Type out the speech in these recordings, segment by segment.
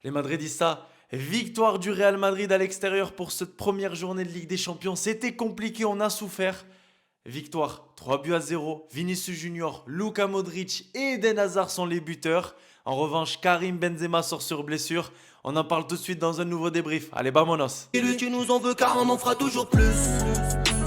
Les Madridistas, victoire du Real Madrid à l'extérieur pour cette première journée de Ligue des Champions. C'était compliqué, on a souffert. Victoire 3-0. Vinicius Junior, Luka Modric et Eden Hazard sont les buteurs. En revanche, Karim Benzema sort sur blessure. On en parle tout de suite dans un nouveau débrief. Allez, vamonos. Et tu nous en veux car on en fera toujours plus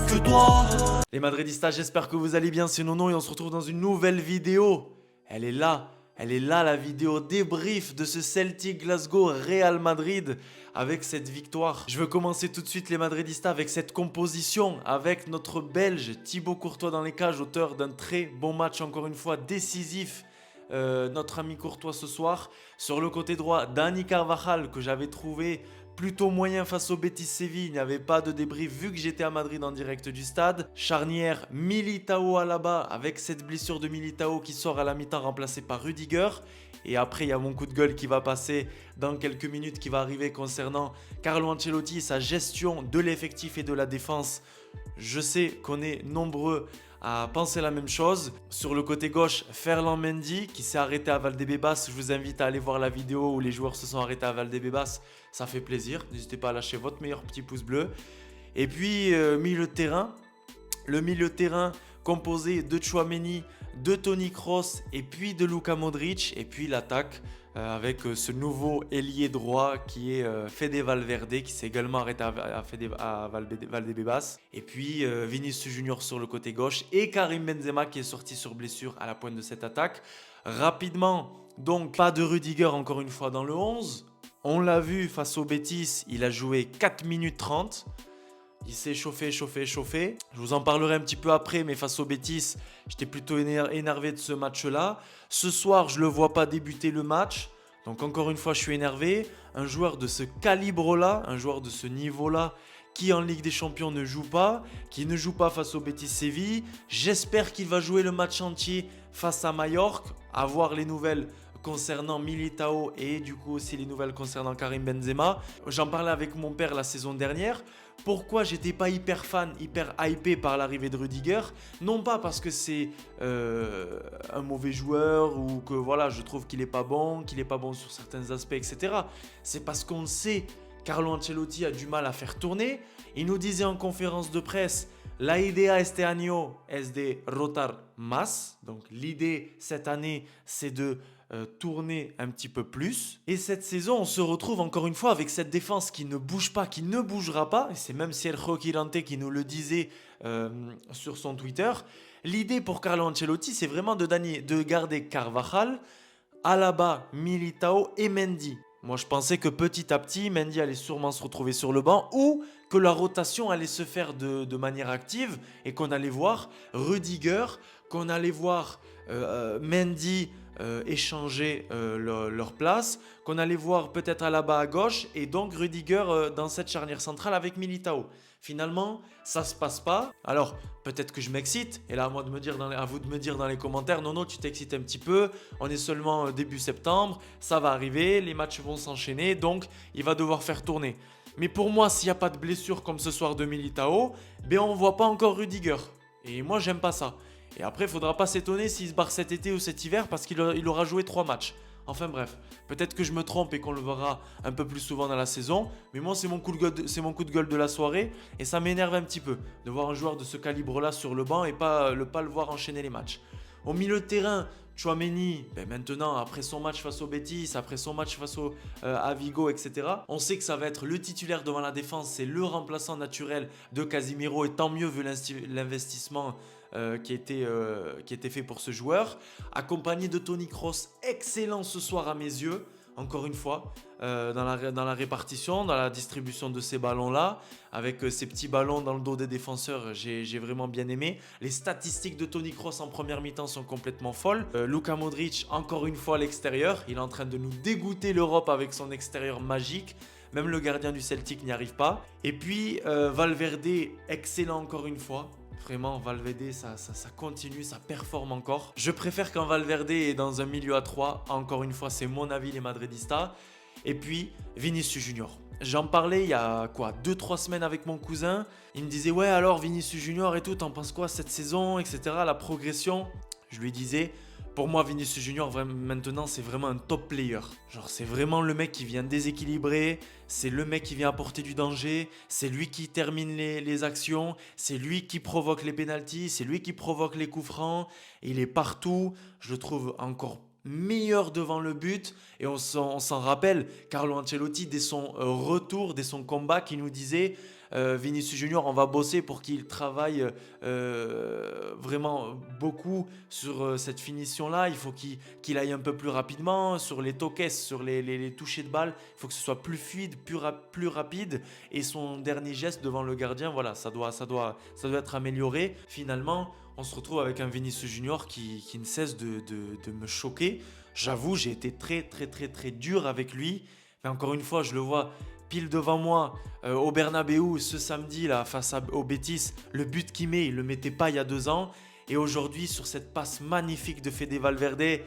que toi. Les Madridistas, j'espère que vous allez bien, c'est Nono et on se retrouve dans une nouvelle vidéo. Elle est là la vidéo débrief de ce Celtic Glasgow Real Madrid avec cette victoire. Je veux commencer tout de suite les Madridistas avec cette composition, avec notre Belge Thibaut Courtois dans les cages, auteur d'un très bon match encore une fois décisif. Notre ami Courtois ce soir. Sur le côté droit, Dani Carvajal que j'avais trouvé plutôt moyen face au Betis Séville. Il n'y avait pas de débrief vu que j'étais à Madrid en direct du stade. Charnière, Militao Alaba avec cette blessure de Militao qui sort à la mi-temps remplacé par Rudiger. Et après, il y a mon coup de gueule qui va passer dans quelques minutes, qui va arriver concernant Carlo Ancelotti et sa gestion de l'effectif et de la défense. Je sais qu'on est nombreux à penser la même chose. Sur le côté gauche, Ferland Mendy qui s'est arrêté à Valdebebas. Je vous invite à aller voir la vidéo où les joueurs se sont arrêtés à Valdebebas. Ça fait plaisir. N'hésitez pas à lâcher votre meilleur petit pouce bleu. Et puis, milieu de terrain. Le milieu de terrain composé de Tchouaméni, de Toni Kroos et puis de Luka Modric. Et puis l'attaque avec ce nouveau ailier droit qui est Fede Valverde qui s'est également arrêté à Valdebebas. Et puis Vinicius Junior sur le côté gauche et Karim Benzema qui est sorti sur blessure à la pointe de cette attaque. Rapidement, donc pas de Rudiger encore une fois dans le 11. On l'a vu face au Betis, il a joué 4 minutes 30. Il s'est chauffé. Je vous en parlerai un petit peu après, mais face au Betis, j'étais plutôt énervé de ce match-là. Ce soir, je ne le vois pas débuter le match. Donc encore une fois, je suis énervé. Un joueur de ce calibre-là, un joueur de ce niveau-là, qui en Ligue des Champions ne joue pas, qui ne joue pas face au Betis Séville. J'espère qu'il va jouer le match entier face à Majorque. À voir les nouvelles concernant Militao et du coup aussi les nouvelles concernant Karim Benzema. J'en parlais avec mon père la saison dernière. Pourquoi j'étais pas hyper fan, hyper hypé par l'arrivée de Rudiger? Non pas parce que c'est un mauvais joueur ou que voilà, je trouve qu'il est pas bon sur certains aspects, etc. C'est parce qu'on le sait, Carlo Ancelotti a du mal à faire tourner. Il nous disait en conférence de presse, la idea este año es de rotar más. Donc l'idée cette année, c'est de tourner un petit peu plus. Et cette saison, on se retrouve encore une fois avec cette défense qui ne bouge pas, qui ne bougera pas. Et c'est même Sergio Quirante qui nous le disait sur son Twitter. L'idée pour Carlo Ancelotti, c'est vraiment de garder Carvajal, Alaba, Militao et Mendy. Moi, je pensais que petit à petit, Mendy allait sûrement se retrouver sur le banc ou que la rotation allait se faire de manière active et qu'on allait voir Rudiger, qu'on allait voir Mendy échanger leur place, qu'on allait voir peut-être Alaba à gauche et donc Rudiger dans cette charnière centrale avec Militao. Finalement, ça se passe pas. Alors, peut-être que je m'excite. Et là, à vous de me dire dans les commentaires, non, tu t'excites un petit peu. On est seulement début septembre. Ça va arriver. Les matchs vont s'enchaîner. Donc, il va devoir faire tourner. Mais pour moi, s'il n'y a pas de blessure comme ce soir de Militao, ben on ne voit pas encore Rudiger. Et moi, j'aime pas ça. Et après, il ne faudra pas s'étonner s'il se barre cet été ou cet hiver parce qu'il aura joué 3 matchs. Enfin bref, peut-être que je me trompe et qu'on le verra un peu plus souvent dans la saison. Mais moi, c'est mon coup de gueule de la soirée. Et ça m'énerve un petit peu de voir un joueur de ce calibre-là sur le banc et pas le voir enchaîner les matchs. Au milieu de terrain, Tchouaméni, maintenant, après son match face au Betis, après son match face à Vigo, etc., on sait que ça va être le titulaire devant la défense. C'est le remplaçant naturel de Casemiro. Et tant mieux vu l'investissement qui a été fait pour ce joueur. Accompagné de Toni Kroos, excellent ce soir à mes yeux. Encore une fois, dans la répartition, dans la distribution de ces ballons-là, avec ces petits ballons dans le dos des défenseurs, j'ai vraiment bien aimé. Les statistiques de Toni Kroos en première mi-temps sont complètement folles. Luka Modric, encore une fois à l'extérieur, il est en train de nous dégoûter l'Europe avec son extérieur magique. Même le gardien du Celtic n'y arrive pas. Et puis Valverde, excellent encore une fois. Vraiment, Valverde, ça continue, ça performe encore. Je préfère quand Valverde est dans un milieu à 3. Encore une fois, c'est mon avis, les Madridistas. Et puis, Vinicius Junior. J'en parlais il y a 2-3 semaines avec mon cousin. Il me disait, ouais, alors Vinicius Junior et tout, t'en penses quoi cette saison, etc. La progression. Je lui disais, Pour moi, Vinicius Junior, maintenant, c'est vraiment un top player. Genre, c'est vraiment le mec qui vient déséquilibrer, c'est le mec qui vient apporter du danger, c'est lui qui termine les actions, c'est lui qui provoque les pénaltys, c'est lui qui provoque les coups francs. Il est partout. Je le trouve encore meilleur devant le but. Et on s'en rappelle, Carlo Ancelotti, dès son retour, dès son combat, qui nous disait Vinicius Junior, on va bosser pour qu'il travaille vraiment beaucoup sur cette finition-là. Il faut qu'il aille un peu plus rapidement sur les toques, sur les touchés de balle. Il faut que ce soit plus fluide, plus rapide. Et son dernier geste devant le gardien, voilà, ça doit être amélioré. Finalement, on se retrouve avec un Vinicius Junior qui ne cesse de me choquer. J'avoue, j'ai été très dur avec lui. Mais encore une fois, je le vois pile devant moi au Bernabeu ce samedi là, face au Betis. Le but qu'il met, il ne le mettait pas il y a 2 ans. Et aujourd'hui, sur cette passe magnifique de Fede Valverde,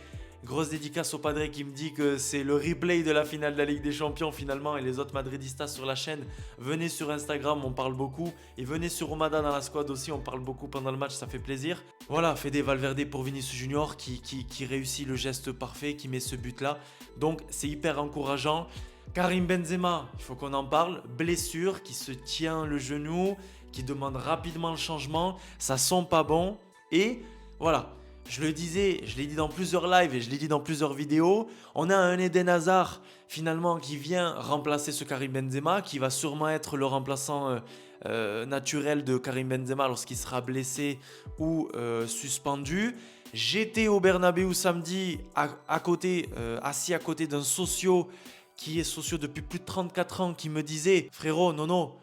grosse dédicace au Padre qui me dit que c'est le replay de la finale de la Ligue des Champions finalement. Et les autres madridistas sur la chaîne, venez sur Instagram, on parle beaucoup. Et venez sur Romada dans la squad aussi, on parle beaucoup pendant le match, ça fait plaisir. Voilà, Fede Valverde pour Vinicius Junior qui réussit le geste parfait, qui met ce but là. Donc c'est hyper encourageant. Karim Benzema, il faut qu'on en parle, blessure, qui se tient le genou, qui demande rapidement le changement, ça sent pas bon. Et voilà, je le disais, je l'ai dit dans plusieurs lives et je l'ai dit dans plusieurs vidéos, on a un Eden Hazard finalement qui vient remplacer ce Karim Benzema, qui va sûrement être le remplaçant naturel de Karim Benzema lorsqu'il sera blessé ou suspendu. J'étais au Bernabeu samedi assis à côté d'un socio qui est socio depuis plus de 34 ans, qui me disait « Frérot, non,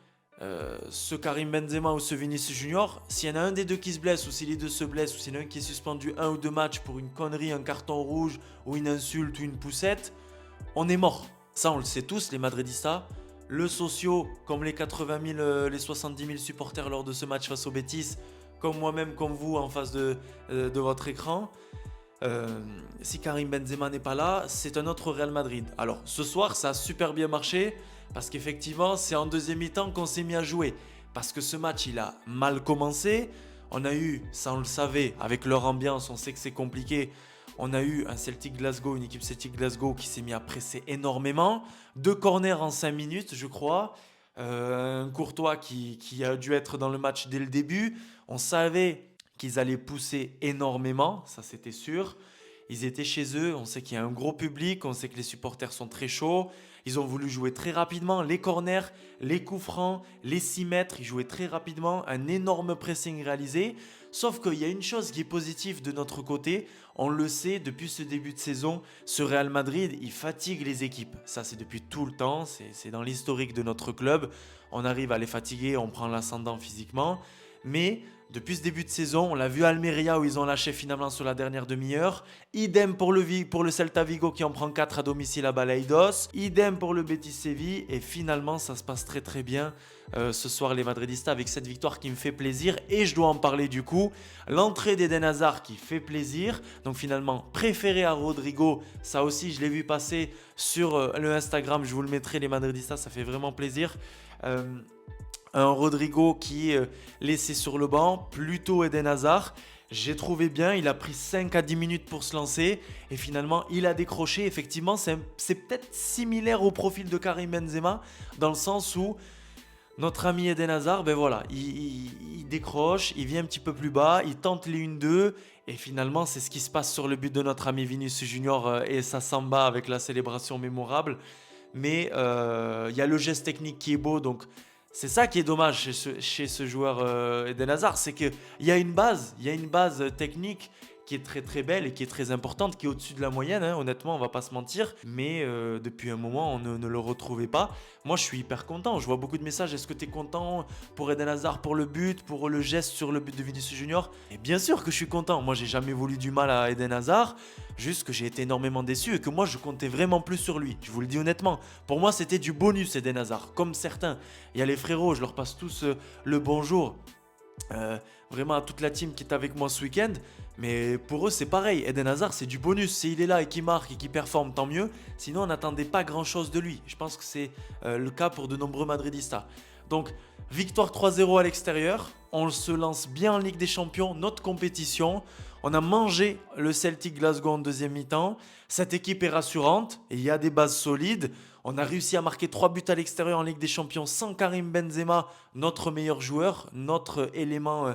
ce Karim Benzema ou ce Vinicius Junior, s'il y en a un des deux qui se blesse, ou si les deux se blessent, ou s'il y en a un qui est suspendu 1 ou 2 matchs pour une connerie, un carton rouge, ou une insulte, ou une poussette, on est mort. » Ça, on le sait tous, les madridistas. Le socio, comme les 80 000, les 70 000 supporters lors de ce match face au Betis, comme moi-même, comme vous, en face de votre écran. Si Karim Benzema n'est pas là, c'est un autre Real Madrid. Alors ce soir ça a super bien marché parce qu'effectivement c'est en deuxième mi-temps qu'on s'est mis à jouer. Parce que ce match il a mal commencé. On a eu, ça on le savait, avec leur ambiance, on sait que c'est compliqué. On a eu un Celtic Glasgow, une équipe Celtic Glasgow qui s'est mis à presser énormément. 2 corners en 5 minutes je crois. Un Courtois qui a dû être dans le match dès le début. On savait qu'ils allaient pousser énormément, ça c'était sûr. Ils étaient chez eux, on sait qu'il y a un gros public, on sait que les supporters sont très chauds. Ils ont voulu jouer très rapidement, les corners, les coups francs, les 6 mètres, ils jouaient très rapidement, un énorme pressing réalisé. Sauf qu'il y a une chose qui est positive de notre côté, on le sait depuis ce début de saison, ce Real Madrid, il fatigue les équipes. Ça c'est depuis tout le temps, c'est dans l'historique de notre club. On arrive à les fatiguer, on prend l'ascendant physiquement. Mais depuis ce début de saison, on l'a vu à Almeria où ils ont lâché finalement sur la dernière demi-heure. Idem pour le Celta Vigo qui en prend 4 à domicile à Balaidos. Idem pour le Betis Séville. Et finalement, ça se passe très bien ce soir les Madridistas avec cette victoire qui me fait plaisir. Et je dois en parler du coup. L'entrée d'Eden Hazard qui fait plaisir. Donc finalement, préféré à Rodrigo. Ça aussi, je l'ai vu passer sur le Instagram. Je vous le mettrai les Madridistas, ça fait vraiment plaisir. Un Rodrigo qui est laissé sur le banc, plutôt Eden Hazard. J'ai trouvé bien, il a pris 5 à 10 minutes pour se lancer et finalement il a décroché. Effectivement, c'est peut-être similaire au profil de Karim Benzema dans le sens où notre ami Eden Hazard, ben voilà, il décroche, il vient un petit peu plus bas, il tente les 1-2 et finalement c'est ce qui se passe sur le but de notre ami Vinicius Junior et sa samba avec la célébration mémorable. Mais il y a le geste technique qui est beau, donc c'est ça qui est dommage chez ce joueur Eden Hazard, c'est qu'il y a une base, technique qui est très belle et qui est très importante, qui est au-dessus de la moyenne, hein, honnêtement, on va pas se mentir. Mais depuis un moment, on ne le retrouvait pas. Moi, je suis hyper content. Je vois beaucoup de messages. Est-ce que tu es content pour Eden Hazard, pour le but, pour le geste sur le but de Vinicius Junior? Et bien sûr que je suis content. Moi, j'ai jamais voulu du mal à Eden Hazard. Juste que j'ai été énormément déçu et que moi, je comptais vraiment plus sur lui. Je vous le dis honnêtement. Pour moi, c'était du bonus Eden Hazard. Comme certains. Il y a les frérots, je leur passe tous le bonjour. Vraiment à toute la team qui est avec moi ce week-end. Mais pour eux c'est pareil, Eden Hazard c'est du bonus. S'il est là et qu'il marque et qu'il performe, tant mieux. Sinon on n'attendait pas grand chose de lui. Je pense que c'est le cas pour de nombreux Madridistas. Donc victoire 3-0 à l'extérieur. On se lance bien en Ligue des Champions, notre compétition. On a mangé le Celtic Glasgow en deuxième mi-temps. Cette équipe est rassurante et il y a des bases solides. On a réussi à marquer 3 buts à l'extérieur en Ligue des Champions sans Karim Benzema, notre meilleur joueur, notre élément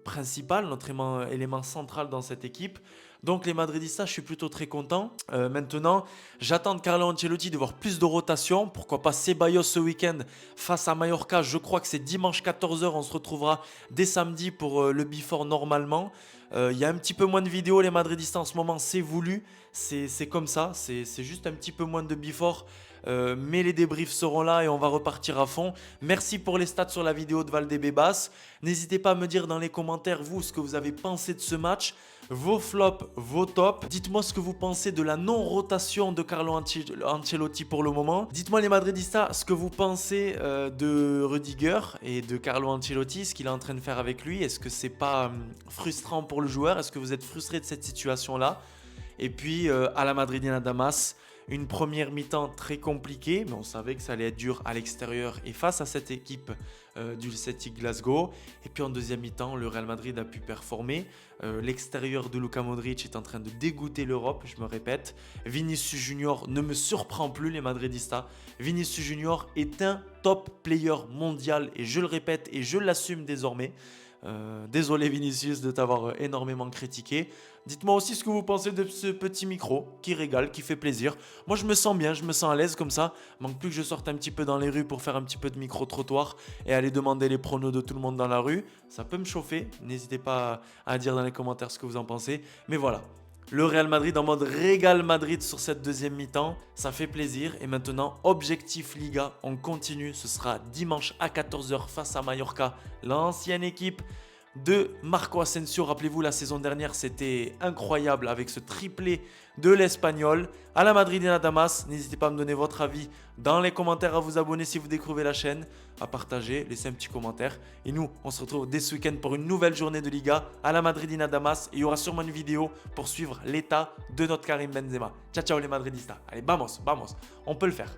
principal, notre élément central dans cette équipe. Donc les Madridistas, je suis plutôt très content. Maintenant, j'attends de Carlo Ancelotti de voir plus de rotation. Pourquoi pas Ceballos ce week-end face à Mallorca. Je crois que c'est dimanche 14h. On se retrouvera dès samedi pour le Before normalement. Il y a un petit peu moins de vidéos, les Madridistas en ce moment, c'est voulu. C'est comme ça, c'est juste un petit peu moins de Before. Mais les débriefs seront là et on va repartir à fond. Merci pour les stats sur la vidéo de Valdebebas. N'hésitez pas à me dire dans les commentaires, vous, ce que vous avez pensé de ce match. Vos flops, vos tops. Dites-moi ce que vous pensez de la non-rotation de Carlo Ancelotti pour le moment. Dites-moi les Madridistas ce que vous pensez de Rudiger et de Carlo Ancelotti, ce qu'il est en train de faire avec lui. Est-ce que c'est pas frustrant pour le joueur? Est-ce que vous êtes frustré de cette situation-là? Et puis à la Madridina Damas, une première mi-temps très compliquée, mais on savait que ça allait être dur à l'extérieur et face à cette équipe du Celtic Glasgow. Et puis en deuxième mi-temps, le Real Madrid a pu performer. L'extérieur de Luka Modric est en train de dégoûter l'Europe, je me répète. Vinicius Junior ne me surprend plus, les Madridistas. Vinicius Junior est un top player mondial et je le répète et je l'assume désormais. Désolé Vinicius de t'avoir énormément critiqué. Dites-moi aussi ce que vous pensez de ce petit micro qui régale, qui fait plaisir. Moi je me sens bien, je me sens à l'aise comme ça. Manque plus que je sorte un petit peu dans les rues pour faire un petit peu de micro-trottoir et aller demander les pronos de tout le monde dans la rue. Ça peut me chauffer, n'hésitez pas à dire dans les commentaires ce que vous en pensez. Mais voilà, le Real Madrid en mode Real Madrid sur cette deuxième mi-temps, ça fait plaisir. Et maintenant, objectif Liga, on continue. Ce sera dimanche à 14h face à Mallorca, l'ancienne équipe de Marco Asensio. Rappelez-vous, la saison dernière, c'était incroyable avec ce triplé de l'Espagnol. À la Madridina Damas, n'hésitez pas à me donner votre avis dans les commentaires, à vous abonner si vous découvrez la chaîne, à partager, laisser un petit commentaire. Et nous, on se retrouve dès ce week-end pour une nouvelle journée de Liga à la Madridina Damas. Et il y aura sûrement une vidéo pour suivre l'état de notre Karim Benzema. Ciao, ciao les Madridistas. Allez, vamos, vamos. On peut le faire.